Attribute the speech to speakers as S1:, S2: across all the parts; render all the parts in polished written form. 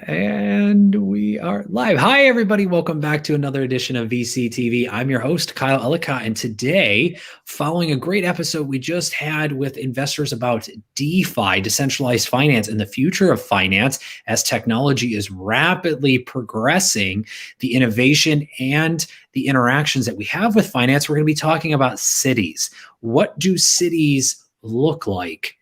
S1: And we are live. Hi, everybody. Welcome back to another edition of VC TV. I'm your host, Kyle Ellicott. And today, following a great episode we just had with investors about DeFi, decentralized finance, and the future of finance as technology is rapidly progressing, the innovation and the interactions that we have with finance, we're going to be talking about cities. What do cities look like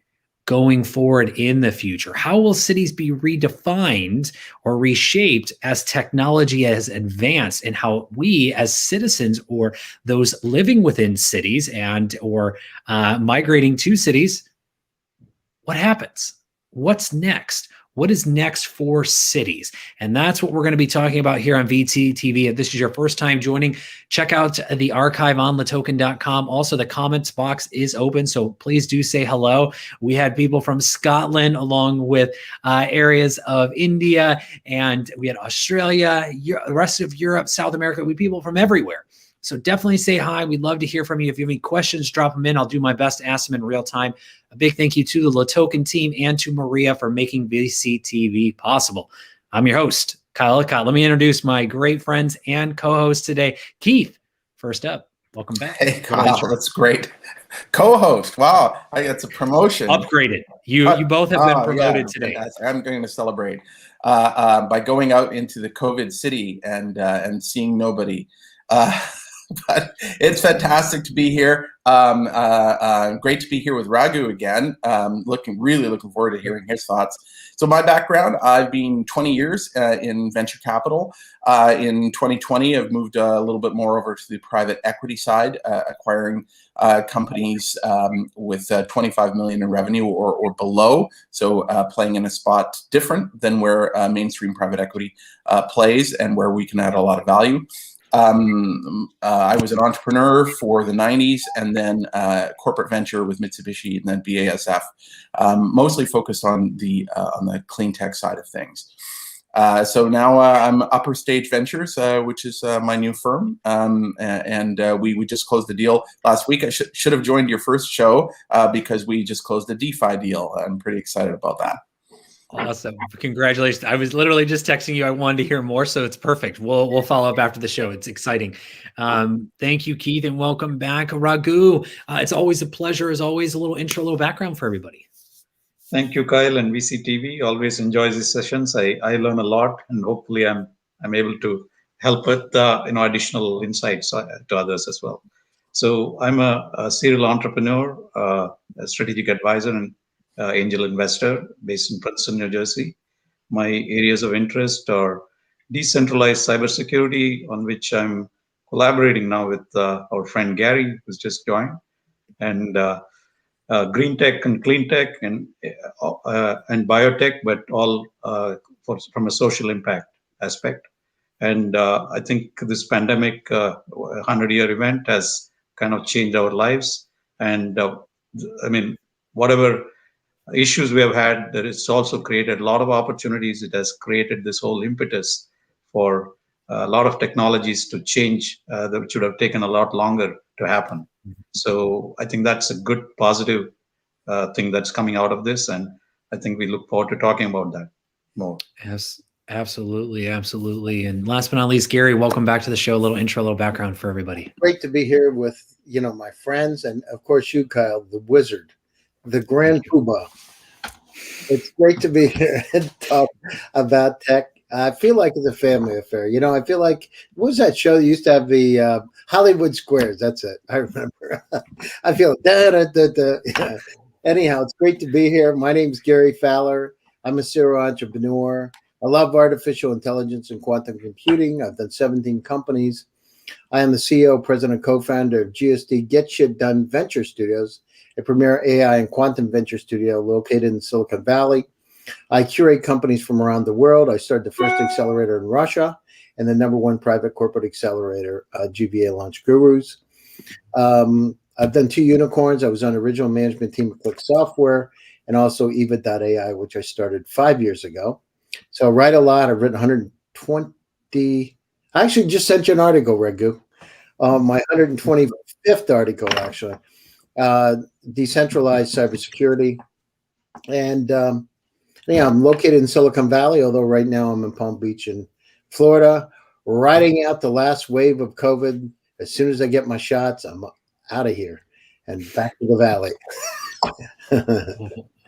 S1: going forward in the future? How will cities be redefined or reshaped as technology has advanced, and how we as citizens or those living within cities and or migrating to cities, what happens? What's next? What is next for cities? And that's what we're going to be talking about here on VT TV. If this is your first time joining, check out the archive on LATOKEN.com. Also, the comments box is open, so please do say hello. We had people from Scotland along with areas of India, and we had Australia, the rest of Europe, South America. We had people from everywhere. So definitely say hi. We'd love to hear from you. If you have any questions, drop them in. I'll do my best to ask them in real time. A big thank you to the LATOKEN team and to Maria for making VC TV possible. I'm your host, Kyle Ellicott. Let me introduce my great friends and co-host today. Keith, first up. Welcome back.
S2: Hey, Kyle, that's great. Co-host. Wow, that's a promotion.
S1: Upgraded. You both have been promoted today.
S2: Fantastic. I'm going to celebrate by going out into the COVID city and seeing nobody. But it's fantastic to be here. Great to be here with Raghu again. Really looking forward to hearing his thoughts. So my background, I've been 20 years in venture capital. In 2020, I've moved a little bit more over to the private equity side, acquiring companies with 25 million in revenue or below. So playing in a spot different than where mainstream private equity plays and where we can add a lot of value. I was an entrepreneur for the 90s and then corporate venture with Mitsubishi and then BASF, mostly focused on the clean tech side of things. So now I'm Upper Stage Ventures, which is my new firm, and we just closed the deal last week. I should have joined your first show because we just closed a DeFi deal. I'm pretty excited about that.
S1: Awesome. Congratulations. I was literally just texting you. I wanted to hear more, so it's perfect. We'll follow up after the show. It's exciting. Thank you, Keith, and welcome back, Raghu. It's always a pleasure. As always, a little intro, a little background for everybody.
S3: Thank you, Kyle, and VCTV. Always enjoys these sessions. I learn a lot, and hopefully I'm able to help with additional insights to others as well. So I'm a serial entrepreneur, a strategic advisor, and angel investor based in Princeton, New Jersey. My areas of interest are decentralized cybersecurity, on which I'm collaborating now with our friend Gary, who's just joined, and green tech and clean tech and biotech, but all from a social impact aspect. And I think this pandemic, 100-year event, has kind of changed our lives. And whatever issues we have had, that it's also created a lot of opportunities. It has created this whole impetus for a lot of technologies to change that should have taken a lot longer to happen. So I think that's a good positive thing that's coming out of this, and I think we look forward to talking about that more.
S1: Yes, absolutely. And last but not least, Gary, welcome back to the show. A little intro, a little background for everybody.
S4: Great to be here with my friends, and of course you, Kyle, the wizard, the Grand Poobah. It's great to be here and talk about tech. I feel like it's a family affair. I feel like, what was that show that used to have the Hollywood Squares? That's it. I remember. I feel da-da-da-da. Anyhow, it's great to be here. My name's Gary Fowler. I'm a serial entrepreneur. I love artificial intelligence and quantum computing. I've done 17 companies. I am the CEO, president, co-founder of GSD Get Shit Done Venture Studios, a premier AI and quantum venture studio located in Silicon Valley. I curate companies from around the world. I started the first accelerator in Russia and the #1 private corporate accelerator, GVA Launch Gurus. I've done 2 unicorns. I was on the original management team of Click Software and also Eva.ai, which I started 5 years ago. So I write a lot. I've written 120. I actually just sent you an article, Raghu. My 125th article, actually. Decentralized cybersecurity. And yeah, I'm located in Silicon Valley, although right now I'm in Palm Beach in Florida, riding out the last wave of COVID. As soon as I get my shots, I'm out of here and back to the valley.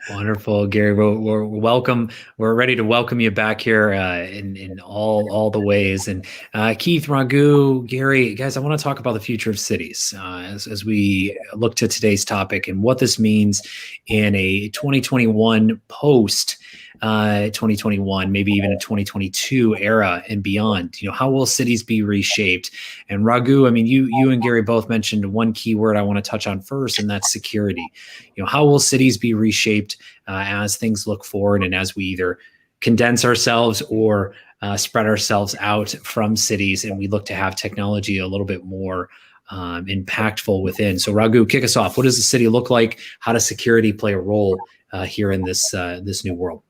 S1: Wonderful, Gary. We're welcome. We're ready to welcome you back here in all the ways. And Keith, Raghu, Gary, guys, I want to talk about the future of cities as we look to today's topic and what this means in a 2021 post 2021, maybe even a 2022 era and beyond. You know, how will cities be reshaped? And Raghu, I mean, you and Gary both mentioned one key word I want to touch on first, and that's security. You know, how will cities be reshaped as things look forward and as we either condense ourselves or spread ourselves out from cities and we look to have technology a little bit more impactful within? So Raghu, kick us off. What does the city look like? How does security play a role here in this new world?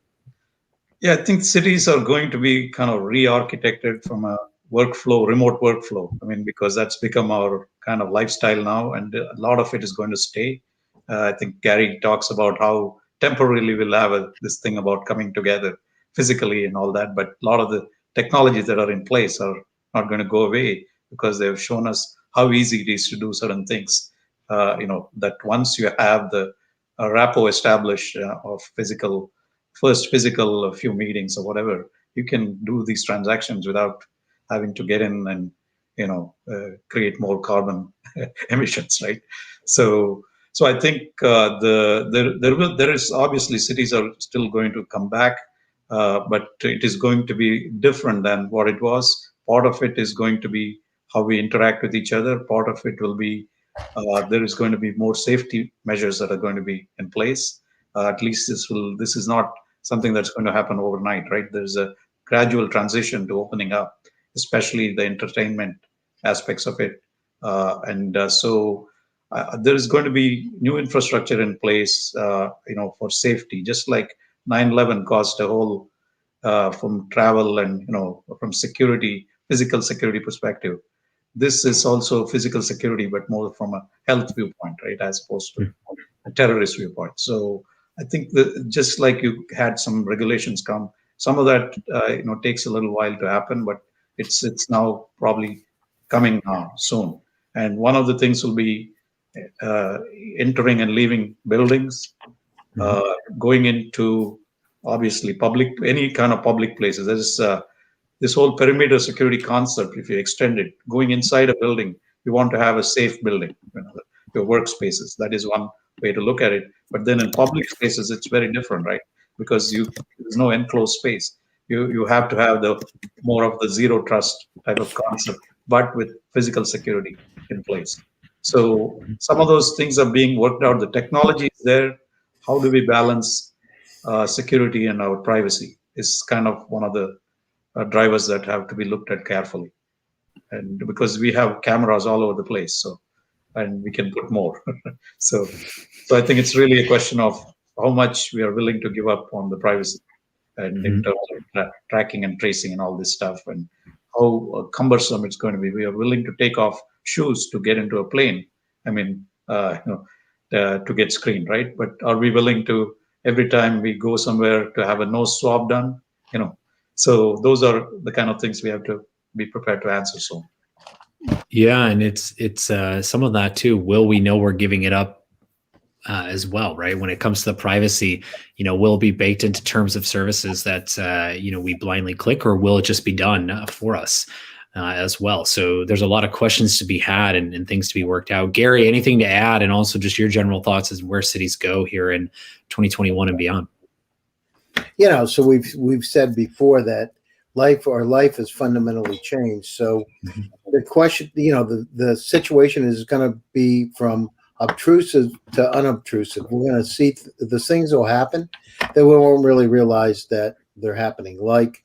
S3: Yeah, I think cities are going to be kind of re-architected from a workflow, remote workflow. I mean, because that's become our kind of lifestyle now, and a lot of it is going to stay. I think Gary talks about how temporarily we'll have this thing about coming together physically and all that, but a lot of the technologies that are in place are not going to go away because they've shown us how easy it is to do certain things. That once you have the rapport established of physical few meetings or whatever, you can do these transactions without having to get in and create more carbon emissions, right? So I think there is obviously cities are still going to come back, but it is going to be different than what it was. Part of it is going to be how we interact with each other. Part of it will be there is going to be more safety measures that are going to be in place. At least this is not something that's going to happen overnight, right? There's a gradual transition to opening up, especially the entertainment aspects of it. So there is going to be new infrastructure in place, for safety, just like 9/11 caused a whole from travel and, from physical security perspective. This is also physical security, but more from a health viewpoint, right, as opposed to a terrorist viewpoint. So I think that just like you had some regulations come, some of that takes a little while to happen, but it's now probably coming now soon. And one of the things will be entering and leaving buildings, going into obviously any kind of public places. There's this whole perimeter security concept. If you extend it, going inside a building, you want to have a safe building, your workspaces. That is one way to look at it. But then in public spaces, it's very different, right? Because there's no enclosed space. You have to have more of the zero trust type of concept, but with physical security in place. So some of those things are being worked out. The technology is there. How do we balance security and our privacy is kind of one of the drivers that have to be looked at carefully. And because we have cameras all over the place, and we can put more. so I think it's really a question of how much we are willing to give up on the privacy and in terms of tracking and tracing and all this stuff, and how cumbersome it's going to be. We are willing to take off shoes to get into a plane. I mean, to get screened, right? But are we willing to, every time we go somewhere, to have a nose swab done? So those are the kind of things we have to be prepared to answer soon.
S1: Yeah, and it's some of that too. Will we know we're giving it up as well, right? When it comes to the privacy, will it be baked into terms of services that we blindly click, or will it just be done for us as well? So there's a lot of questions to be had and things to be worked out. Gary, anything to add, and also just your general thoughts as where cities go here in 2021 and beyond?
S4: So we've said before that our life has fundamentally changed. So the question, the situation is going to be from obtrusive to unobtrusive. We're going to see the things will happen that we won't really realize that they're happening, like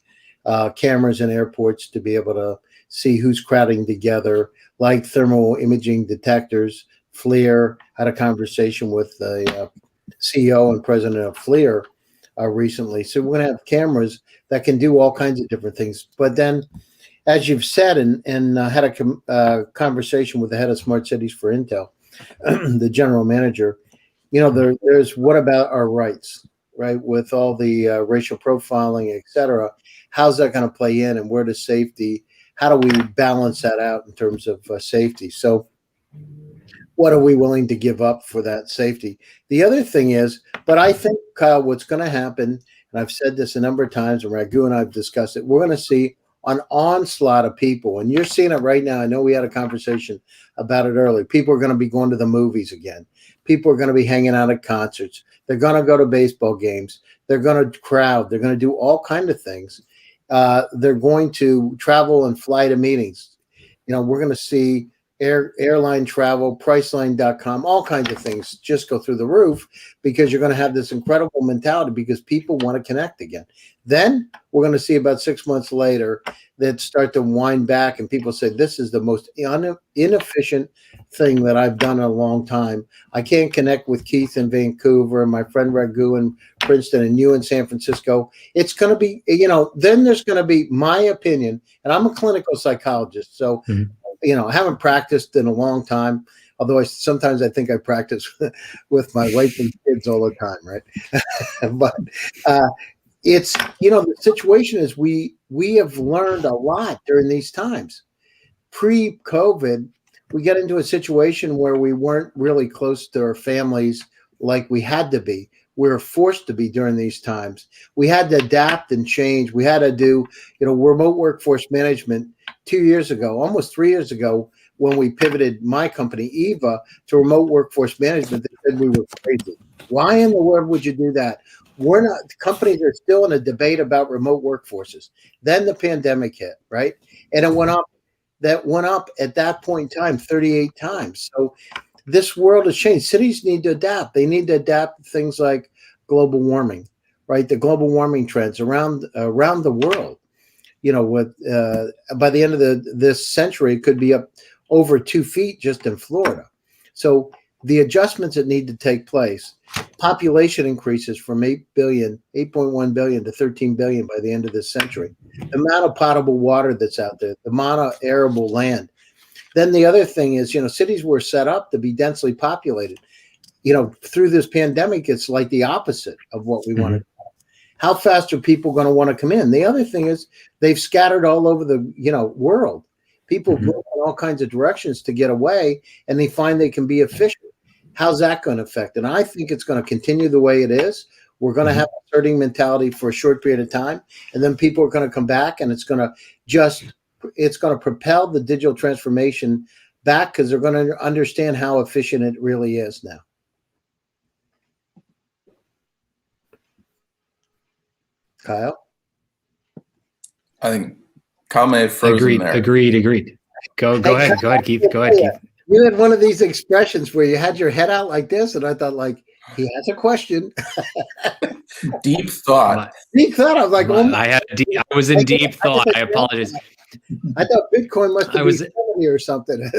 S4: cameras in airports to be able to see who's crowding together, like thermal imaging detectors. FLIR had a conversation with the CEO and president of FLIR recently. So we're going to have cameras that can do all kinds of different things. But then, as you've said, and had a conversation with the head of Smart Cities for Intel, the general manager, there's what about our rights? right, with all the racial profiling, et cetera. How's that going to play in, and where does safety, how do we balance that out in terms of safety? So what are we willing to give up for that safety? The other thing is, but I think, Kyle, what's going to happen, and I've said this a number of times, and Raghu and I have discussed it, we're going to see an onslaught of people, and you're seeing it right now. I know we had a conversation about it earlier. People are going to be going to the movies again. People are going to be hanging out at concerts. They're going to go to baseball games. They're going to crowd. They're going to do all kinds of things. They're going to travel and fly to meetings. You know, we're going to see airline travel, Priceline.com, all kinds of things just go through the roof, because you're going to have this incredible mentality because people want to connect again. Then we're going to see about 6 months later that start to wind back, and people say, this is the most inefficient thing that I've done in a long time. I can't connect with Keith in Vancouver and my friend Raghu in Princeton and you in San Francisco. It's going to be, you know, then there's going to be, my opinion, and I'm a clinical psychologist, so you know, I haven't practiced in a long time, although sometimes I think I practice with my wife and kids all the time, right? But it's, you know, the situation is we have learned a lot during these times. Pre-COVID, we got into a situation where we weren't really close to our families like we had to be. We were forced to be during these times. We had to adapt and change. We had to do, you know, remote workforce management 2 years ago, almost 3 years ago, when we pivoted my company, Eva, to remote workforce management. They said we were crazy. Why in the world would you do that? We're not, companies are still in a debate about remote workforces. Then the pandemic hit, right? And it went up. That went up at that point in time 38 times. So this world has changed. Cities need to adapt. They need to adapt to things like global warming, right? The global warming trends around the world. You know, with by the end of this century, it could be up over 2 feet just in Florida. So the adjustments that need to take place, population increases from 8.1 billion to 13 billion by the end of this century. The amount of potable water that's out there, the amount of arable land. Then the other thing is, you know, cities were set up to be densely populated. You know, through this pandemic, it's like the opposite of what we wanted. How fast are people going to want to come in? The other thing is they've scattered all over the, you know, world. People go in all kinds of directions to get away, and they find they can be efficient. How's that going to affect? And I think it's going to continue the way it is. We're going to have a herding mentality for a short period of time, and then people are going to come back, and it's going to propel the digital transformation back, because they're going to understand how efficient it really is now. Kyle?
S2: I think Kyle may have frozen there.
S1: Agreed. Go ahead, Keith. Go ahead, Keith.
S4: You had one of these expressions where you had your head out like this, and I thought, like, he has a question.
S2: Deep thought.
S4: Deep thought. I was like, oh my.
S1: I was in deep thought. I apologize.
S4: I thought Bitcoin must have been 70 or something.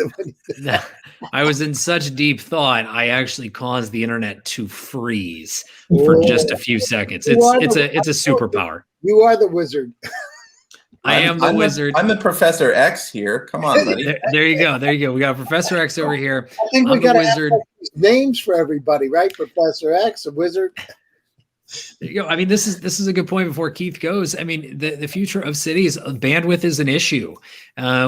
S1: I was in such deep thought, I actually caused the internet to freeze for just a few seconds. It's a superpower.
S4: You are the wizard.
S1: I am the wizard.
S2: I'm the Professor X here. Come on, buddy.
S1: There you go. We got Professor X over here.
S4: I think we got to have names for everybody, right? Professor X, a wizard.
S1: There you go. I mean, this is a good point before Keith goes. I mean, the future of cities, bandwidth is an issue.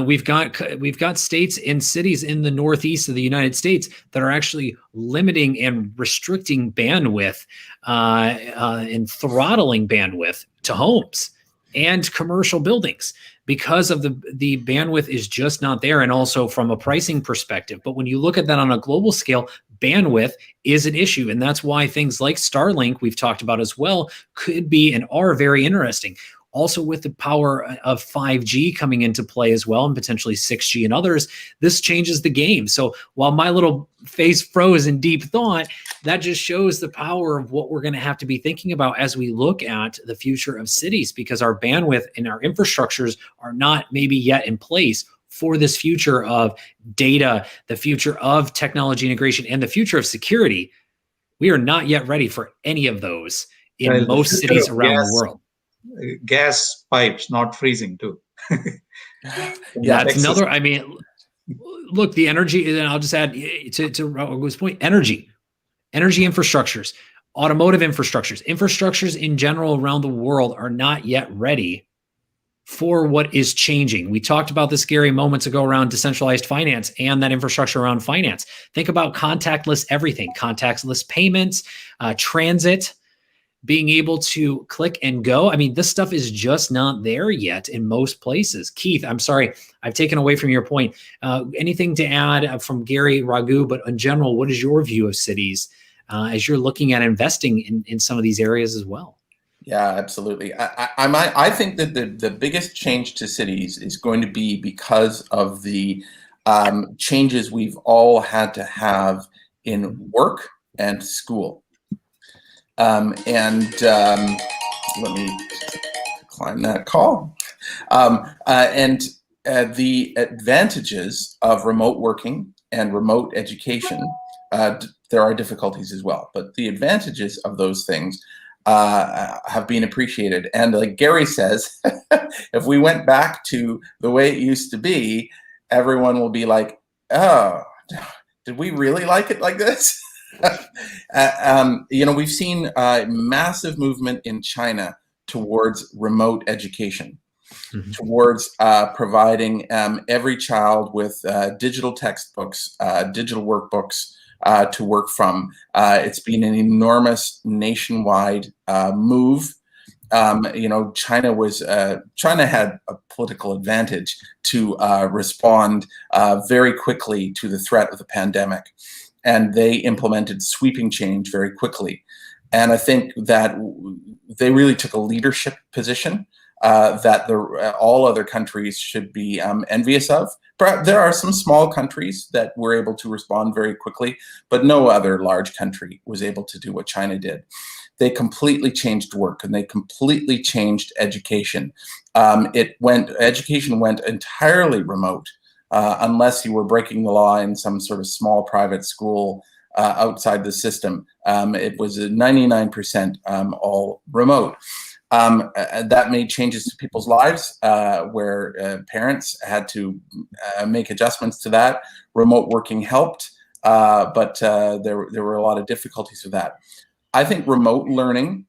S1: We've got states and cities in the northeast of the United States that are actually limiting and restricting bandwidth and throttling bandwidth to homes and commercial buildings because of the bandwidth is just not there, and also from a pricing perspective. But when you look at that on a global scale, bandwidth is an issue, and that's why things like Starlink, we've talked about as well, could be and are very interesting. Also, with the power of 5G coming into play as well, and potentially 6G and others, this changes the game. So while my little face froze in deep thought, that just shows the power of what we're going to have to be thinking about as we look at the future of cities, because our bandwidth and our infrastructures are not maybe yet in place for this future of data, the future of technology integration, and the future of security. We are not yet ready for any of those in most cities around the world.
S3: Gas pipes not freezing too.
S1: That's another. I mean, look, the energy, and I'll just add to Raghul's point: energy infrastructures automotive infrastructures in general around the world are not yet ready for what is changing. We talked about this, Gary, moments ago around decentralized finance and that infrastructure around finance. Think about contactless everything, contactless payments, transit, being able to click and go. I mean, this stuff is just not there yet in most places. Keith, I'm sorry, I've taken away from your point. Anything to add from Gary, Raghu, but in general, what is your view of cities as you're looking at investing in some of these areas as well?
S2: Yeah, absolutely. I think that the biggest change to cities is going to be because of the changes we've all had to have in work and school. Let me decline that call. The advantages of remote working and remote education, there are difficulties as well, but the advantages of those things have been appreciated. And like Gary says, if we went back to the way it used to be, everyone will be like, oh, did we really like it like this? We've seen a massive movement in China towards remote education, towards providing every child with digital textbooks, digital workbooks to work from. It's been an enormous nationwide move. China had a political advantage to respond very quickly to the threat of the pandemic. And they implemented sweeping change very quickly. And I think that they really took a leadership position that all other countries should be envious of. But there are some small countries that were able to respond very quickly, but no other large country was able to do what China did. They completely changed work and they completely changed education. Education went entirely remote. Unless you were breaking the law in some sort of small private school outside the system. It was 99% all remote. That made changes to people's lives where parents had to make adjustments to that. Remote working helped, but there were a lot of difficulties with that. I think remote learning,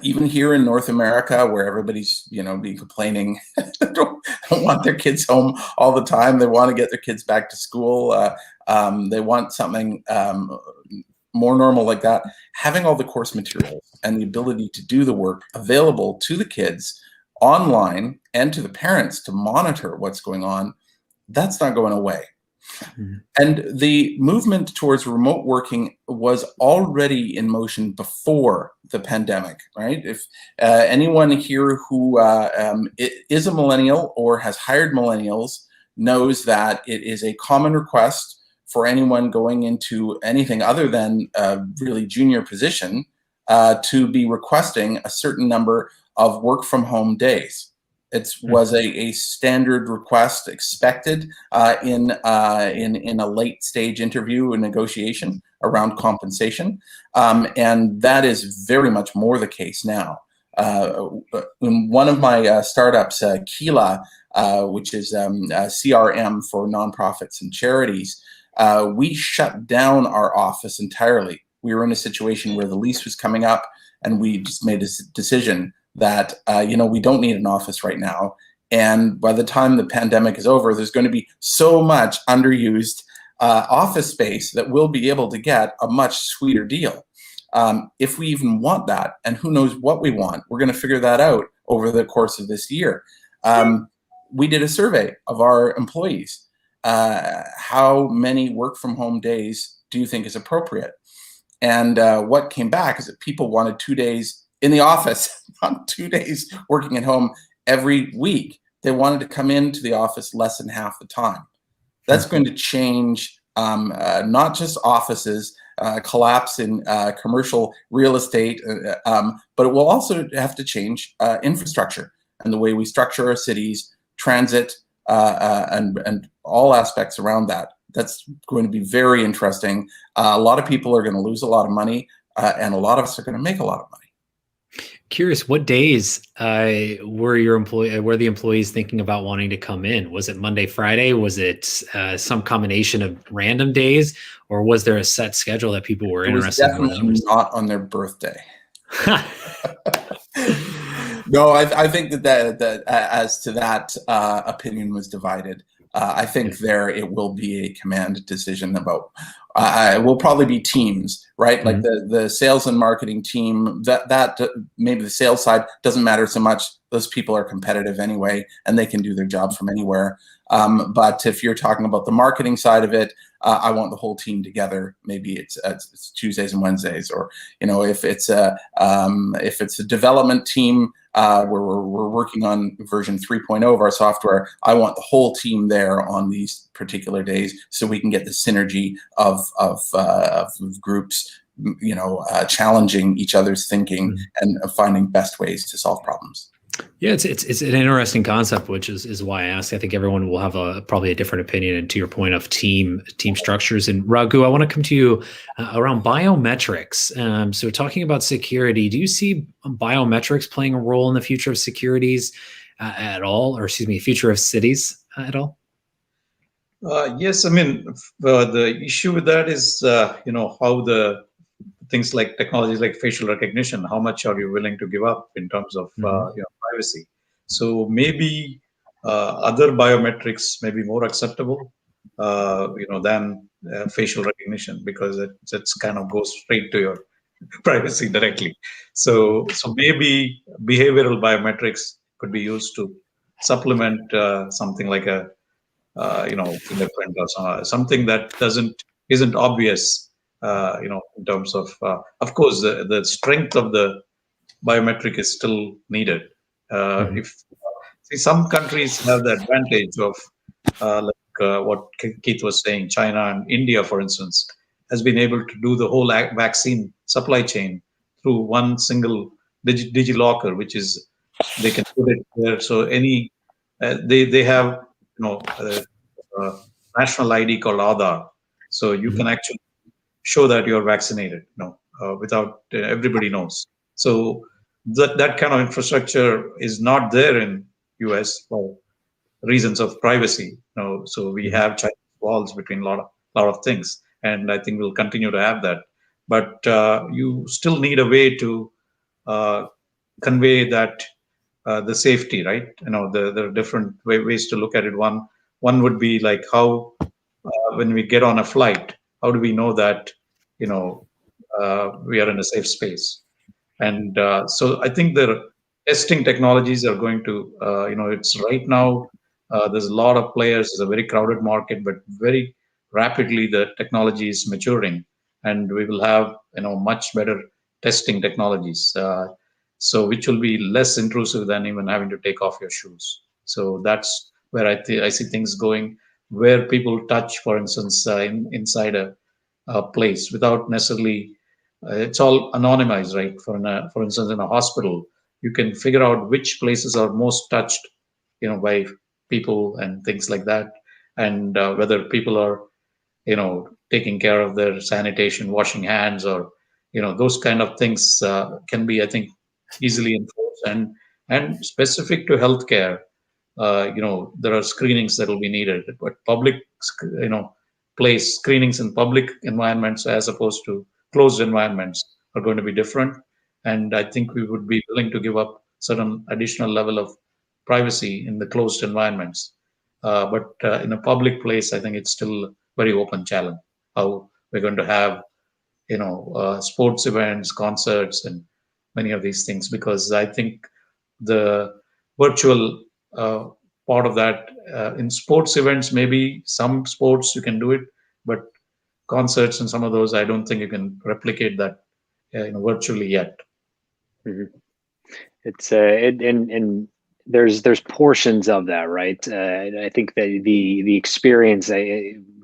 S2: even here in North America, where everybody's be complaining, don't want their kids home all the time. They want to get their kids back to school. They want something more normal like that. Having all the course materials and the ability to do the work available to the kids online and to the parents to monitor what's going on, that's not going away. Mm-hmm. And the movement towards remote working was already in motion before the pandemic, right? If anyone here who is a millennial or has hired millennials knows that it is a common request for anyone going into anything other than a really junior position to be requesting a certain number of work from home days. It was a standard request expected in a late stage interview and negotiation around compensation, and that is very much more the case now. In one of my startups, Kila, which is CRM for nonprofits and charities, we shut down our office entirely. We were in a situation where the lease was coming up, and we just made a decision that we don't need an office right now, and by the time the pandemic is over, there's going to be so much underused office space that we'll be able to get a much sweeter deal. If we even want that, and who knows what we want, we're going to figure that out over the course of this year. We did a survey of our employees. How many work from home days do you think is appropriate? And what came back is that people wanted 2 days in the office, not 2 days working at home every week. They wanted to come into the office less than half the time. That's going to change not just offices, collapse in commercial real estate, but it will also have to change infrastructure and the way we structure our cities, transit, and all aspects around that. That's going to be very interesting. A lot of people are going to lose a lot of money, and a lot of us are going to make a lot of money.
S1: Curious, what days were the employees thinking about wanting to come in? Was it Monday, Friday? Was it some combination of random days, or was there a set schedule that people were
S2: It was
S1: interested in more than
S2: definitely
S1: others?
S2: not on their birthday. No, I think that as to that, opinion was divided. I think it will be a command decision about. It will probably be teams, right? Like the sales and marketing team. That maybe the sales side doesn't matter so much. Those people are competitive anyway, and they can do their job from anywhere. But if you're talking about the marketing side of it, I want the whole team together. Maybe it's Tuesdays and Wednesdays, or if it's a development team where we're working on version 3.0 of our software, I want the whole team there on these particular days so we can get the synergy of groups, challenging each other's thinking and finding best ways to solve problems.
S1: Yeah, it's an interesting concept, which is why I asked. I think everyone will have probably a different opinion. And to your point of team structures, and Raghu, I want to come to you around biometrics. So talking about security, do you see biometrics playing a role in the future of securities at all, or excuse me, future of cities at all?
S3: Yes, I mean the issue with that is how the things like technologies like facial recognition, how much are you willing to give up in terms of privacy? So maybe other biometrics may be more acceptable, than facial recognition, because it's kind of goes straight to your privacy directly. So maybe behavioral biometrics could be used to supplement something like a fingerprint or something that isn't obvious. In terms of course, the strength of the biometric is still needed. Some countries have the advantage of what Keith was saying. China and India, for instance, has been able to do the whole vaccine supply chain through one single DigiLocker, which is they can put it there. So they have national ID called Aadhaar, so you can actually show that you're vaccinated, without everybody knows. So that kind of infrastructure is not there in US for reasons of privacy. So we have Chinese walls between a lot of things, and I think we'll continue to have that. But you still need a way to convey that the safety, right? There are different ways to look at it. One would be like how when we get on a flight, how do we know that we are in a safe space? And so I think the testing technologies are going to it's right now there's a lot of players. It's a very crowded market, but very rapidly the technology is maturing, and we will have much better testing technologies, so which will be less intrusive than even having to take off your shoes. So that's where I see things going, where people touch, for instance, inside a place without necessarily, it's all anonymized, right? For instance, in a hospital, you can figure out which places are most touched, by people and things like that, and whether people are, taking care of their sanitation, washing hands, or those kind of things can be, I think, easily enforced and specific to healthcare. There are screenings that will be needed, but public, place screenings in public environments as opposed to closed environments are going to be different. And I think we would be willing to give up certain additional level of privacy in the closed environments. But in a public place, I think it's still a very open challenge how we're going to have, sports events, concerts, and many of these things, because I think the virtual part of that in sports events, maybe some sports you can do it, but concerts and some of those, I don't think you can replicate that virtually yet.
S5: It's and there's portions of that, right? I think that the experience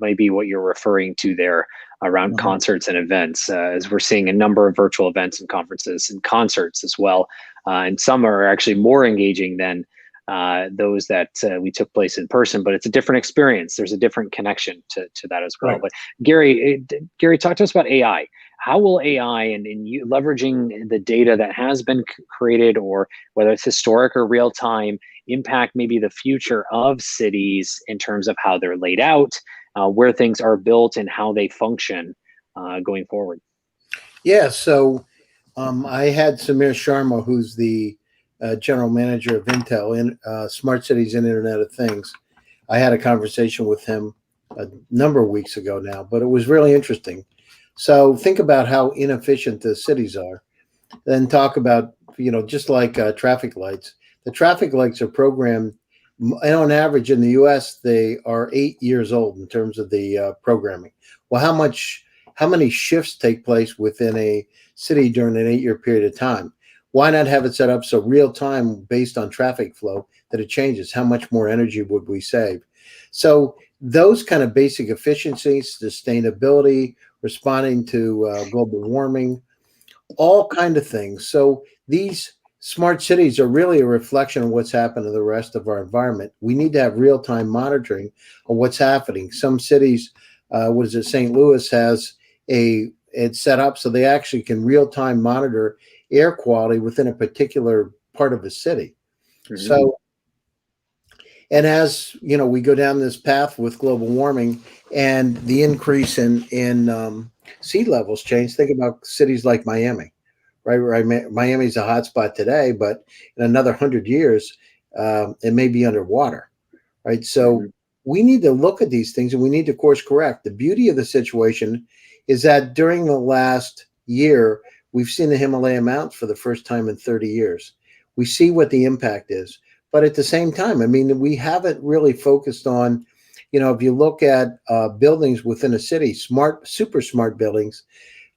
S5: might be what you're referring to there around concerts and events, as we're seeing a number of virtual events and conferences and concerts as well, and some are actually more engaging than those that we took place in person, but it's a different experience. There's a different connection to that as well. Right. But Gary, talk to us about AI. how will AI and you leveraging the data that has been created, or whether it's historic or real time, impact maybe the future of cities in terms of how they're laid out, where things are built, and how they function going forward?
S4: Yeah, so I had Samir Sharma, who's the general manager of Intel in Smart Cities and Internet of Things. I had a conversation with him a number of weeks ago now, but it was really interesting. So think about how inefficient the cities are. Then talk about, just like traffic lights. The traffic lights are programmed, and on average in the US, they are 8 years old in terms of the programming. Well, how many shifts take place within a city during an 8-year period of time? Why not have it set up so real time based on traffic flow that it changes? How much more energy would we save? So those kind of basic efficiencies, sustainability, responding to global warming, all kind of things. So these smart cities are really a reflection of what's happened to the rest of our environment. We need to have real-time monitoring of what's happening. Some cities, St. Louis has it's set up so they actually can real-time monitor air quality within a particular part of a city. Mm-hmm. So, and as we go down this path with global warming and the increase in sea levels change, think about cities like Miami, right? Miami's a hot spot today, but in another 100 years, it may be underwater, right? So we need to look at these things and we need to course correct. The beauty of the situation is that during the last year, we've seen the Himalaya Mountains for the first time in 30 years. We see what the impact is. But at the same time, I mean, we haven't really focused on, if you look at buildings within a city, super smart buildings,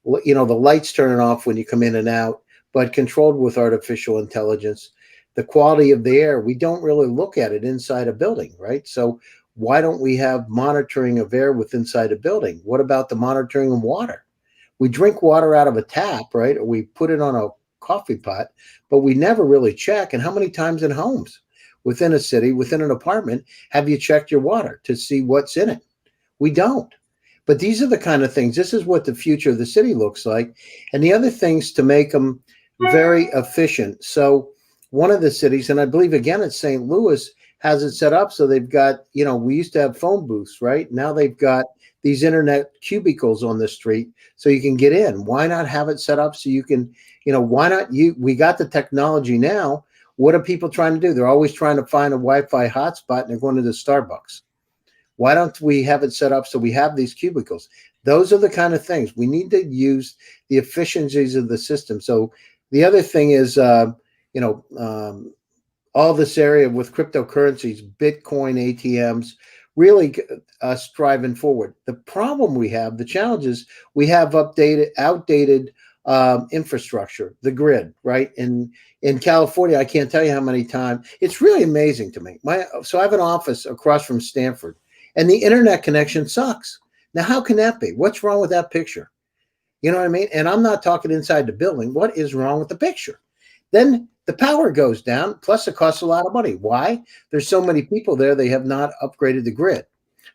S4: the lights turning off when you come in and out, but controlled with artificial intelligence. The quality of the air, we don't really look at it inside a building, right? So why don't we have monitoring of air inside a building? What about the monitoring of water? We drink water out of a tap, right? Or we put it on a coffee pot, but we never really check. And how many times in homes within a city, within an apartment, have you checked your water to see what's in it? We don't. But these are the kind of things. This is what the future of the city looks like. And the other things to make them very efficient. So one of the cities, and I believe again it's St. Louis, has it set up so they've got, we used to have phone booths, right? Now they've got these internet cubicles on the street so you can get in. Why not have it set up so you can, why not we got the technology now. What are people trying to do? They're always trying to find a Wi-Fi hotspot and they're going to the Starbucks. Why don't we have it set up so we have these cubicles? Those are the kind of things. We need to use the efficiencies of the system. So the other thing is, all this area with cryptocurrencies, Bitcoin, ATMs, really striving forward. The problem we have, the challenge is we have outdated infrastructure, the grid, right? In California, I can't tell you how many times. It's really amazing to me. So I have an office across from Stanford, and the internet connection sucks. Now, how can that be? What's wrong with that picture? You know what I mean? And I'm not talking inside the building. What is wrong with the picture? Then the power goes down, plus it costs a lot of money. Why? There's so many people there, they have not upgraded the grid.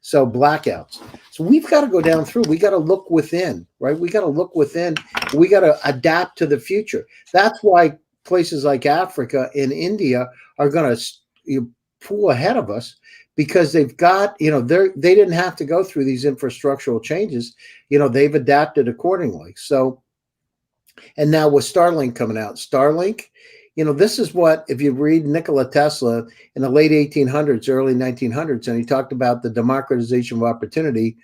S4: So blackouts. So we've got to go down through. We got to look within, right? We got to look within. We got to adapt to the future. That's why places like Africa and India are going to pull ahead of us, because they've got, they didn't have to go through these infrastructural changes. They've adapted accordingly. So, and now with Starlink coming out, Starlink, this is what, if you read Nikola Tesla in the late 1800s, early 1900s, and he talked about the democratization of opportunity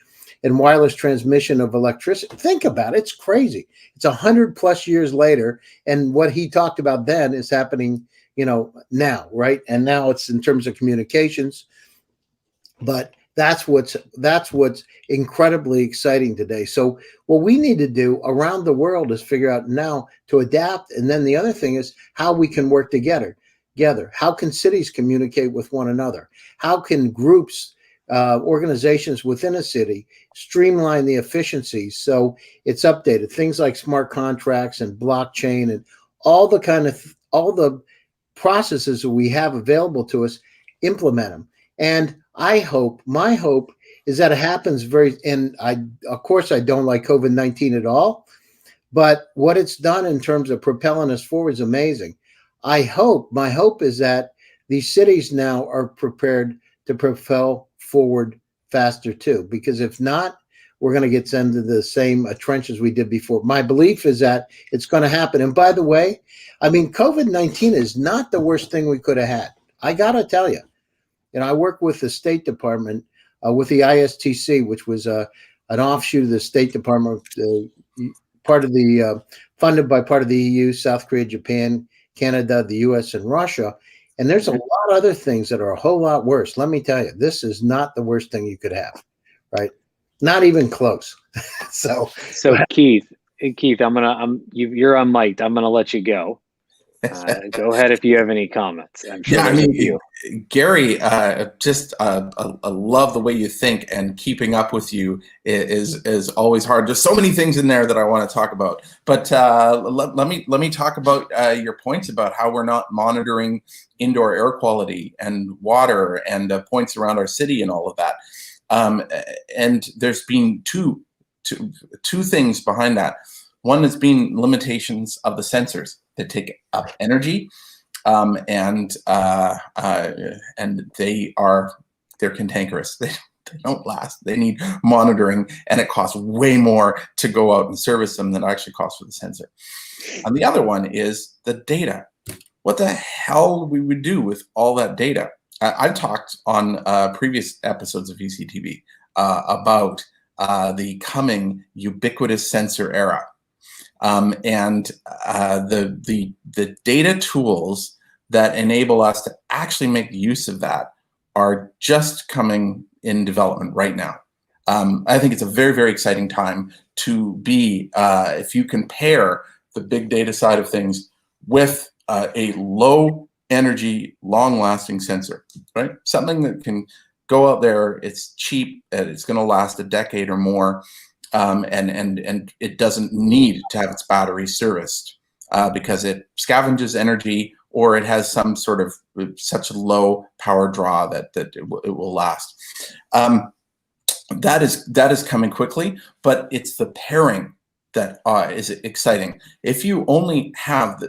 S4: and wireless transmission of electricity. Think about it. It's crazy. It's 100+ years later. And what he talked about then is happening, now, right? And now it's in terms of communications. But that's what's incredibly exciting today. So what we need to do around the world is figure out now to adapt. And then the other thing is how we can work together. How can cities communicate with one another? How can groups, organizations within a city streamline the efficiencies so it's updated? Things like smart contracts and blockchain and all the processes that we have available to us, implement them. And my hope is that it happens of course, I don't like COVID-19 at all, But what it's done in terms of propelling us forward is amazing. My hope is that these cities now are prepared to propel forward faster too, because if not, we're going to get into the same trenches we did before. My belief is that it's going to happen. And by the way, I mean, COVID-19 is not the worst thing we could have had. I got to tell you, I work with the State Department, with the ISTC, which was an offshoot of the State Department, part of the funded by part of the EU, South Korea, Japan, Canada, the US, and Russia. And there's a lot of other things that are a whole lot worse. Let me tell you, this is not the worst thing you could have, right? Not even close. So
S5: Keith, you're unmiked. I'm gonna let you go. Go ahead if you have any comments. I'm sure
S2: Gary, I love the way you think, and keeping up with you is always hard. There's so many things in there that I want to talk about, but let me talk about your points about how we're not monitoring indoor air quality and water and points around our city and all of that. And there's been two things behind that. One has been limitations of the sensors that take up energy, and they're cantankerous. They don't last. They need monitoring, and it costs way more to go out and service them than it actually costs for the sensor. And the other one is the data. What the hell we would do with all that data? I've talked on previous episodes of VCTV about the coming ubiquitous sensor era. And the data tools that enable us to actually make use of that are just coming in development right now. I think it's a very, very exciting time to be, if you compare the big data side of things with a low energy, long lasting sensor, right? Something that can go out there, it's cheap, it's going to last a decade or more. And it doesn't need to have its battery serviced because it scavenges energy, or it has some sort of such a low power draw that it will last. That is coming quickly, but it's the pairing that is exciting. If you only have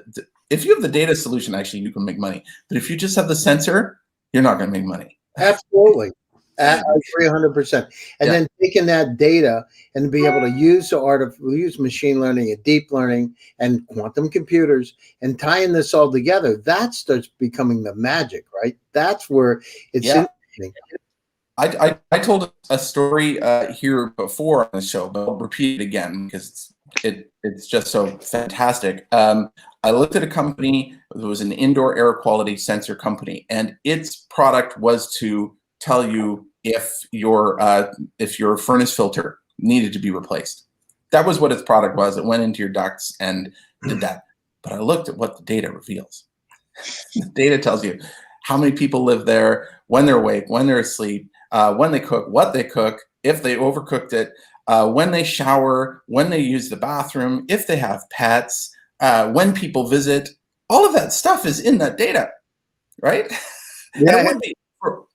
S2: if you have the data solution, actually you can make money. But if you just have the sensor, you're not going to make money.
S4: Absolutely. I agree 100%. And then taking that data and be able to use use machine learning and deep learning and quantum computers and tying this all together, that starts becoming the magic, right? That's where it's interesting.
S2: I told a story here before on the show, but I'll repeat it again because it's just so fantastic. I looked at a company that was an indoor air quality sensor company, and its product was to tell you if your furnace filter needed to be replaced. That was what its product was. It went into your ducts and did that. But I looked at what the data reveals. The data tells you how many people live there, when they're awake, when they're asleep, when they cook, what they cook, if they overcooked it, when they shower, when they use the bathroom, if they have pets, when people visit. All of that stuff is in that data, right?
S4: Yeah.
S2: And it would be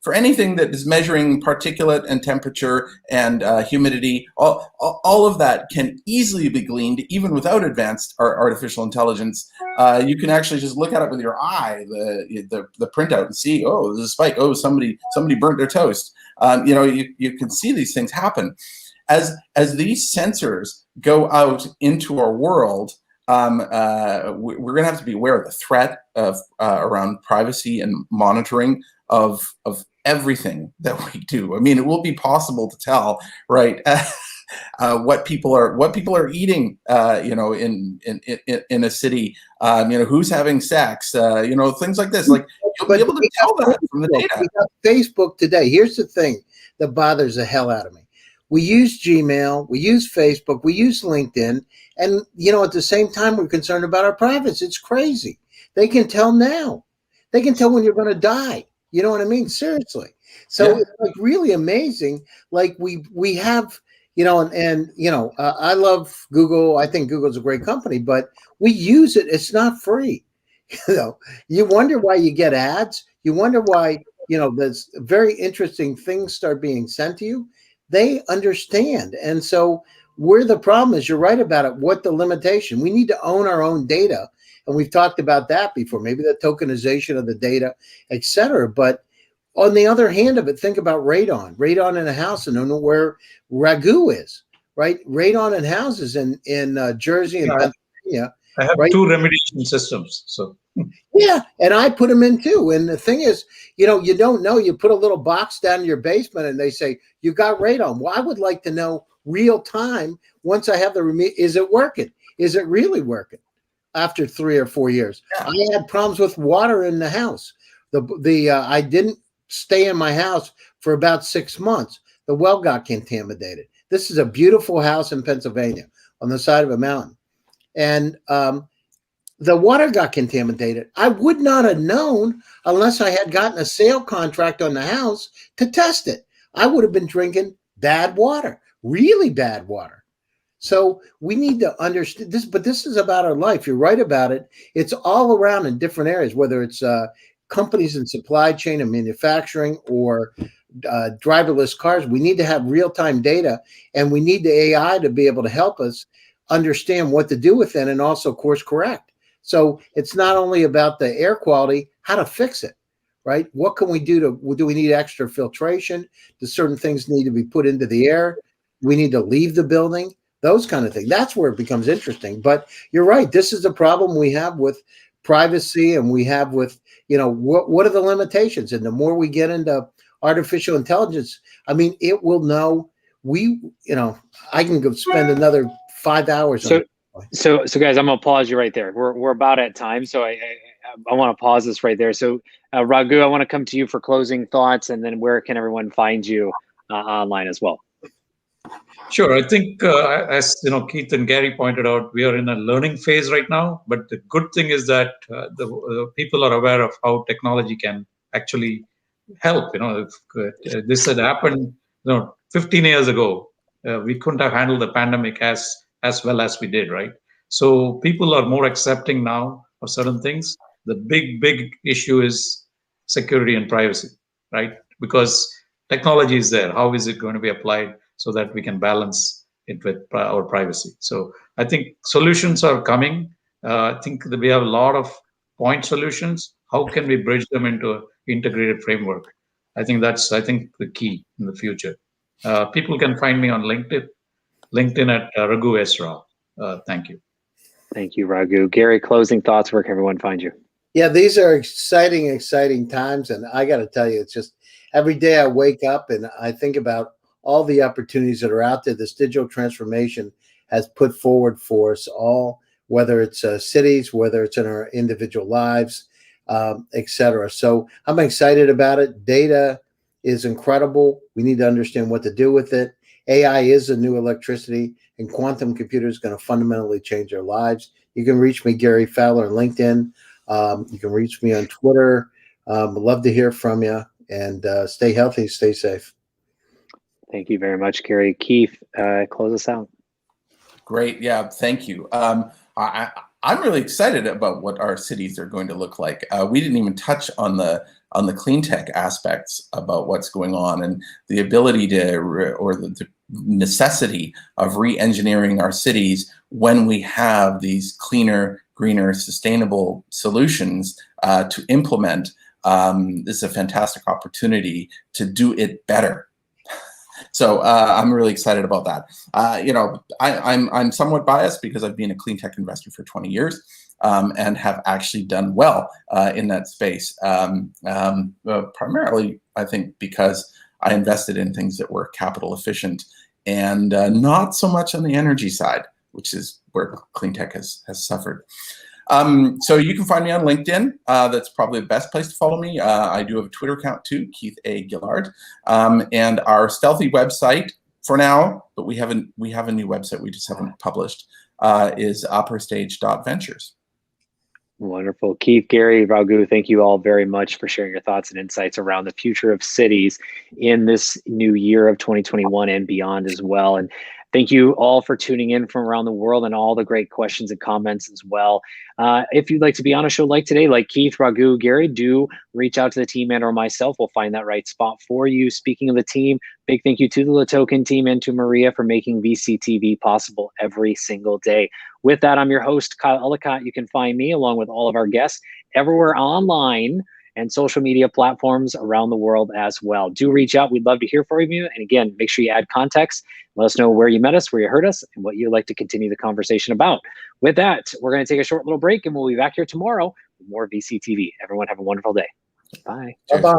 S2: for anything that is measuring particulate and temperature and humidity. All of that can easily be gleaned, even without advanced artificial intelligence. You can actually just look at it with your eye, the printout, and see, oh, there's a spike. Oh, somebody burnt their toast. You can see these things happen. As these sensors go out into our world, we're going to have to be aware of the threat of around privacy and monitoring of everything that we do. I mean, it will be possible to tell, right, what people are eating, in a city, who's having sex, things like this. Like, you'll be able to tell that from the data.
S4: We got Facebook today. Here's the thing that bothers the hell out of me. We use Gmail, we use Facebook, we use LinkedIn, and at the same time we're concerned about our privacy. It's crazy. They can tell now. They can tell when you're going to die. You know what I mean? Seriously. So it's like really amazing. Like we have, I love Google. I think Google's a great company, but we use it. It's not free. You wonder why you get ads. You wonder why, there's very interesting things start being sent to you. They understand. And so where the problem is, you're right about it. What the limitation? We need to own our own data. And we've talked about that before, maybe the tokenization of the data, et cetera. But on the other hand of it, think about radon in a house, and don't know where Ragu is, right? Radon in houses in Jersey and Pennsylvania.
S3: I have
S4: right?
S3: 2 remediation systems. So
S4: yeah, and I put them in too. And the thing is, you don't know. You put a little box down in your basement, and they say you got radon. Well, I would like to know real time once I have the is it working? Is it really working? After 3 or 4 years, I had problems with water in the house. I didn't stay in my house for about 6 months. The well got contaminated. This is a beautiful house in Pennsylvania on the side of a mountain, and the water got contaminated. I would not have known unless I had gotten a sale contract on the house to test it. I would have been drinking bad water, really bad water. So we need to understand this, but this is about our life. You're right about it. It's all around in different areas, whether it's companies in supply chain and manufacturing or driverless cars. We need to have real-time data, and we need the AI to be able to help us understand what to do with it and also course correct. So it's not only about the air quality, how to fix it, right? What can we do do we need extra filtration? Do certain things need to be put into the air? We need to leave the building? Those kind of things. That's where it becomes interesting. But you're right. This is the problem we have with privacy, and we have with, what are the limitations? And the more we get into artificial intelligence, I mean, it will know. I can go spend another 5 hours.
S5: So guys, I'm gonna pause you right there. We're about at time, so I want to pause this right there. So Raghu, I want to come to you for closing thoughts, and then where can everyone find you online as well?
S3: Sure. I think, as Keith and Gary pointed out, we are in a learning phase right now. But the good thing is that the people are aware of how technology can actually help. If this had happened, 15 years ago, we couldn't have handled the pandemic as well as we did, right? So people are more accepting now of certain things. The big issue is security and privacy, right? Because technology is there. How is it going to be applied so that we can balance it with our privacy? So I think solutions are coming. I think that we have a lot of point solutions. How can we bridge them into an integrated framework? I think that's the key in the future. People can find me on LinkedIn at Raghu Esra. Thank you.
S5: Thank you, Raghu. Gary, closing thoughts. Where can everyone find you?
S4: Yeah, these are exciting times. And I got to tell you, it's just every day I wake up and I think about all the opportunities that are out there. This digital transformation has put forward for us all, whether it's cities, whether it's in our individual lives, et cetera. So I'm excited about it. Data is incredible. We need to understand what to do with it. AI is the new electricity, and quantum computer is going to fundamentally change our lives. You can reach me, Gary Fowler, on LinkedIn. You can reach me on Twitter. Love to hear from you, and stay healthy, stay safe.
S5: Thank you very much, Gary. Keith, close us out.
S2: Great. Yeah, thank you. I'm really excited about what our cities are going to look like. We didn't even touch on the clean tech aspects about what's going on, and the ability or the necessity of re-engineering our cities when we have these cleaner, greener, sustainable solutions to implement. This is a fantastic opportunity to do it better. So I'm really excited about that. I'm somewhat biased because I've been a clean tech investor for 20 years and have actually done well in that space. Primarily, I think, because I invested in things that were capital efficient and not so much on the energy side, which is where clean tech has suffered. So you can find me on LinkedIn. That's probably the best place to follow me. I do have a Twitter account too, Keith A. Gillard, and our stealthy website for now, but we have a new website we just haven't published, is upperstage.ventures.
S5: Wonderful. Keith, Gary, Raghu, thank you all very much for sharing your thoughts and insights around the future of cities in this new year of 2021 and beyond as well. And Thank you all for tuning in from around the world and all the great questions and comments as well. If you'd like to be on a show like today, like Keith, Raghu, Gary, do reach out to the team and or myself. We'll find that right spot for you. Speaking of the team, big thank you to the LATOKEN team and to Maria for making VCTV possible every single day. With that, I'm your host, Kyle Ellicott. You can find me along with all of our guests everywhere online and social media platforms around the world as well. Do reach out. We'd love to hear from you. And again, make sure you add context. Let us know where you met us, where you heard us, and what you'd like to continue the conversation about. With that, we're going to take a short little break, and we'll be back here tomorrow with more VCTV. Everyone have a wonderful day. Bye.
S4: Bye-bye.